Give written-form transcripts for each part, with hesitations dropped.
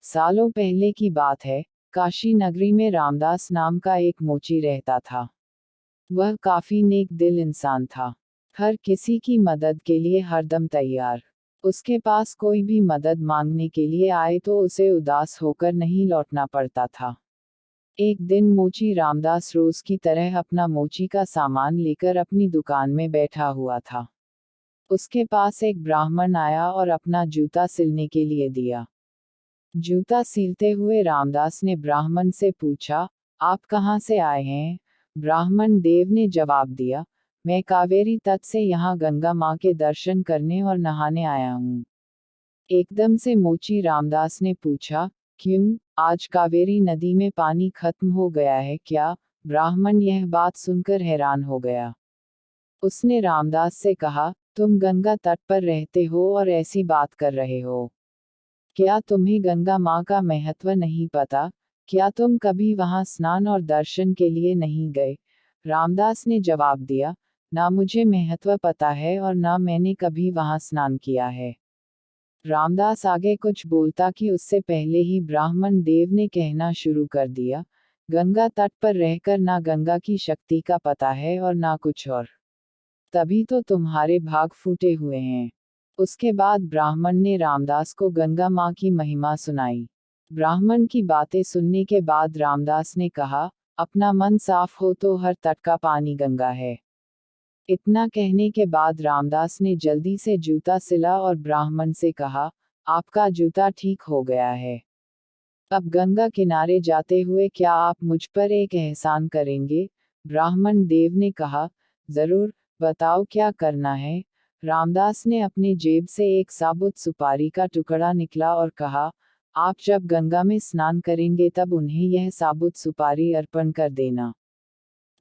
सालों पहले की बात है। काशी नगरी में रामदास नाम का एक मोची रहता था। वह काफी नेक दिल इंसान था। हर किसी की मदद के लिए हरदम तैयार। उसके पास कोई भी मदद मांगने के लिए आए तो उसे उदास होकर नहीं लौटना पड़ता था। एक दिन मोची रामदास रोज की तरह अपना मोची का सामान लेकर अपनी दुकान में बैठा हुआ था। उसके पास एक ब्राह्मण आया और अपना जूता सिलने के लिए दिया। जूता सीलते हुए रामदास ने ब्राह्मण से पूछा, आप कहाँ से आए हैं? ब्राह्मण देव ने जवाब दिया, मैं कावेरी तट से यहाँ गंगा माँ के दर्शन करने और नहाने आया हूँ। एकदम से मोची रामदास ने पूछा, क्यों, आज कावेरी नदी में पानी खत्म हो गया है क्या? ब्राह्मण यह बात सुनकर हैरान हो गया। उसने रामदास से कहा, तुम गंगा तट पर रहते हो और ऐसी बात कर रहे हो। क्या तुम्हें गंगा माँ का महत्व नहीं पता? क्या तुम कभी वहां स्नान और दर्शन के लिए नहीं गए? रामदास ने जवाब दिया, ना मुझे महत्व पता है और ना मैंने कभी वहां स्नान किया है। रामदास आगे कुछ बोलता कि उससे पहले ही ब्राह्मण देव ने कहना शुरू कर दिया, गंगा तट पर रहकर ना गंगा की शक्ति का पता है और ना कुछ और। तभी तो तुम्हारे भाग फूटे हुए हैं। उसके बाद ब्राह्मण ने रामदास को गंगा माँ की महिमा सुनाई। ब्राह्मण की बातें सुनने के बाद रामदास ने कहा, अपना मन साफ हो तो हर तट का पानी गंगा है। इतना कहने के बाद रामदास ने जल्दी से जूता सिला और ब्राह्मण से कहा, आपका जूता ठीक हो गया है। अब गंगा किनारे जाते हुए क्या आप मुझ पर एक एहसान करेंगे? ब्राह्मण देव ने कहा, जरूर, बताओ क्या करना है? रामदास ने अपनी जेब से एक साबुत सुपारी का टुकड़ा निकला और कहा, आप जब गंगा में स्नान करेंगे तब उन्हें यह साबुत सुपारी अर्पण कर देना।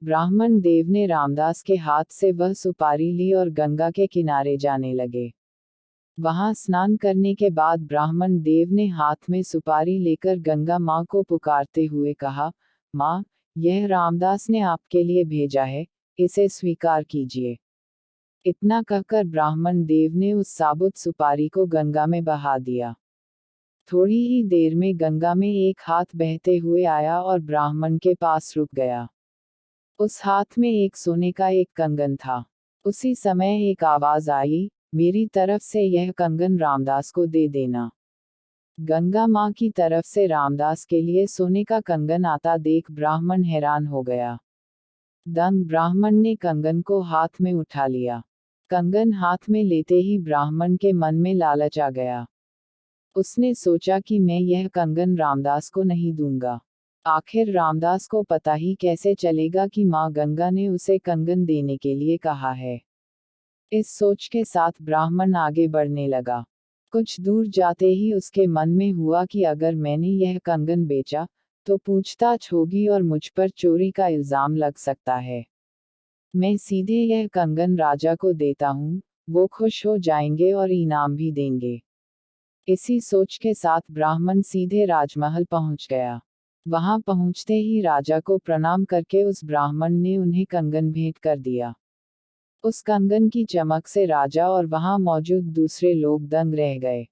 ब्राह्मण देव ने रामदास के हाथ से वह सुपारी ली और गंगा के किनारे जाने लगे। वहां स्नान करने के बाद ब्राह्मण देव ने हाथ में सुपारी लेकर गंगा माँ को पुकारते हुए कहा, माँ, यह रामदास ने आपके लिए भेजा है, इसे स्वीकार कीजिए। इतना कहकर ब्राह्मण देव ने उस साबुत सुपारी को गंगा में बहा दिया। थोड़ी ही देर में गंगा में एक हाथ बहते हुए आया और ब्राह्मण के पास रुक गया। उस हाथ में एक सोने का एक कंगन था। उसी समय एक आवाज आई, मेरी तरफ से यह कंगन रामदास को दे देना। गंगा माँ की तरफ से रामदास के लिए सोने का कंगन आता देख ब्राह्मण हैरान हो गया। दंग ब्राह्मण ने कंगन को हाथ में उठा लिया। कंगन हाथ में लेते ही ब्राह्मण के मन में लालच आ गया। उसने सोचा कि मैं यह कंगन रामदास को नहीं दूंगा। आखिर रामदास को पता ही कैसे चलेगा कि माँ गंगा ने उसे कंगन देने के लिए कहा है। इस सोच के साथ ब्राह्मण आगे बढ़ने लगा। कुछ दूर जाते ही उसके मन में हुआ कि अगर मैंने यह कंगन बेचा तो पूछताछ होगी और मुझ पर चोरी का इल्जाम लग सकता है। मैं सीधे यह कंगन राजा को देता हूँ, वो खुश हो जाएंगे और इनाम भी देंगे। इसी सोच के साथ ब्राह्मण सीधे राजमहल पहुंच गया। वहां पहुंचते ही राजा को प्रणाम करके उस ब्राह्मण ने उन्हें कंगन भेंट कर दिया। उस कंगन की चमक से राजा और वहां मौजूद दूसरे लोग दंग रह गए।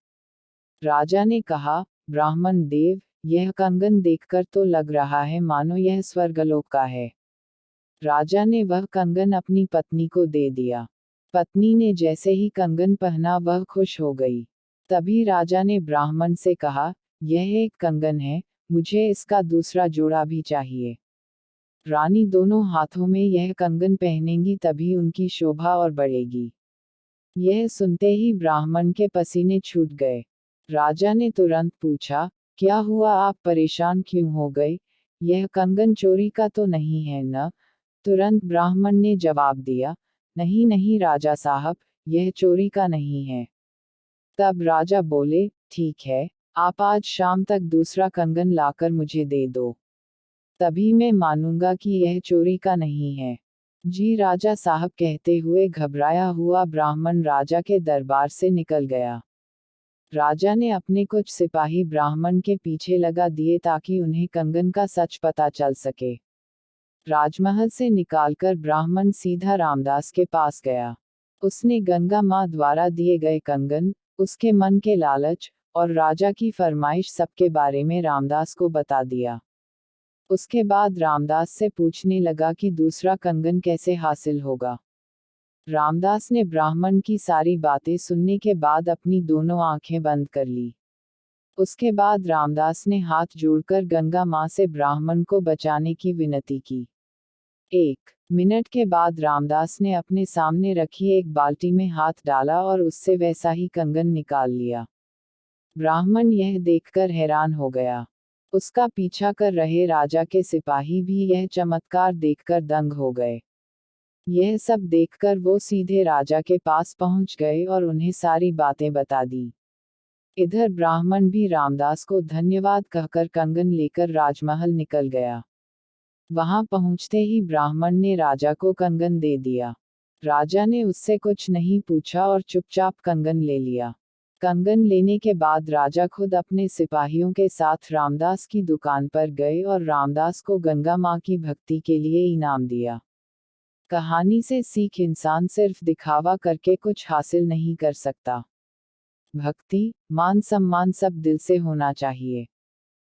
राजा ने कहा, ब्राह्मण देव, यह कंगन देखकर तो लग रहा है मानो यह स्वर्गलोक का है। राजा ने वह कंगन अपनी पत्नी को दे दिया। पत्नी ने जैसे ही कंगन पहना वह खुश हो गई। तभी राजा ने ब्राह्मण से कहा, यह एक कंगन है, मुझे इसका दूसरा जोड़ा भी चाहिए। रानी दोनों हाथों में यह कंगन पहनेंगी तभी उनकी शोभा और बढ़ेगी। यह सुनते ही ब्राह्मण के पसीने छूट गए। राजा ने तुरंत पूछा, क्या हुआ, आप परेशान क्यों हो गए? यह कंगन चोरी का तो नहीं है न? तुरंत ब्राह्मण ने जवाब दिया, नहीं नहीं राजा साहब, यह चोरी का नहीं है। तब राजा बोले, ठीक है, आप आज शाम तक दूसरा कंगन लाकर मुझे दे दो, तभी मैं मानूंगा कि यह चोरी का नहीं है। जी राजा साहब कहते हुए घबराया हुआ ब्राह्मण राजा के दरबार से निकल गया। राजा ने अपने कुछ सिपाही ब्राह्मण के पीछे लगा दिए ताकि उन्हें कंगन का सच पता चल सके। राजमहल से निकालकर ब्राह्मण सीधा रामदास के पास गया। उसने गंगा माँ द्वारा दिए गए कंगन, उसके मन के लालच और राजा की फरमाइश सबके बारे में रामदास को बता दिया। उसके बाद रामदास से पूछने लगा कि दूसरा कंगन कैसे हासिल होगा। रामदास ने ब्राह्मण की सारी बातें सुनने के बाद अपनी दोनों आंखें बंद कर ली। उसके बाद रामदास ने हाथ जोड़कर गंगा मां से ब्राह्मण को बचाने की विनती की। 1 मिनट के बाद रामदास ने अपने सामने रखी एक बाल्टी में हाथ डाला और उससे वैसा ही कंगन निकाल लिया। ब्राह्मण यह देखकर हैरान हो गया। उसका पीछा कर रहे राजा के सिपाही भी यह चमत्कार देखकर दंग हो गए। यह सब देखकर वो सीधे राजा के पास पहुंच गए और उन्हें सारी बातें बता दी। इधर ब्राह्मण भी रामदास को धन्यवाद कहकर कंगन लेकर राजमहल निकल गया। वहां पहुंचते ही ब्राह्मण ने राजा को कंगन दे दिया। राजा ने उससे कुछ नहीं पूछा और चुपचाप कंगन ले लिया। कंगन लेने के बाद राजा खुद अपने सिपाहियों के साथ रामदास की दुकान पर गए और रामदास को गंगा मां की भक्ति के लिए इनाम दिया। कहानी से सीख, इंसान सिर्फ दिखावा करके कुछ हासिल नहीं कर सकता। भक्ति, मान सम्मान सब दिल से होना चाहिए।